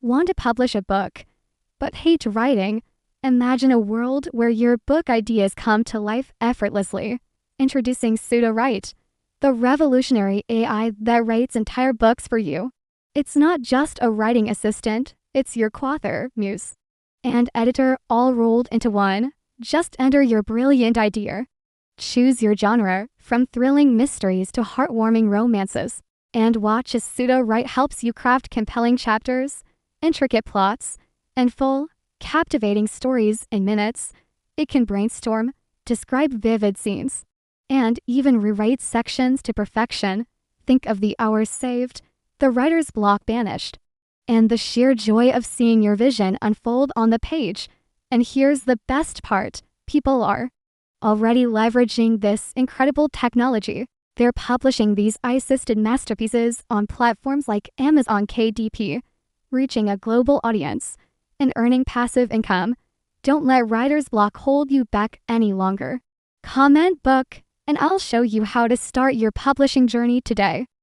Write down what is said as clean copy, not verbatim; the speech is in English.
Want to publish a book, but hate writing? Imagine a world where your book ideas come to life effortlessly. Introducing Sudowrite, the revolutionary AI that writes entire books for you. It's not just a writing assistant, it's your co-author, muse, and editor all rolled into one. Just enter your brilliant idea. Choose your genre, from thrilling mysteries to heartwarming romances, and watch as Sudowrite helps you craft compelling chapters, intricate plots, and full, captivating stories in minutes. It can brainstorm, describe vivid scenes, and even rewrite sections to perfection. Think of the hours saved, the writer's block banished, and the sheer joy of seeing your vision unfold on the page. And here's the best part, people are already leveraging this incredible technology. They're publishing these AI-assisted masterpieces on platforms like Amazon KDP, reaching a global audience and earning passive income. Don't let writer's block hold you back any longer. Comment book, and I'll show you how to start your publishing journey today.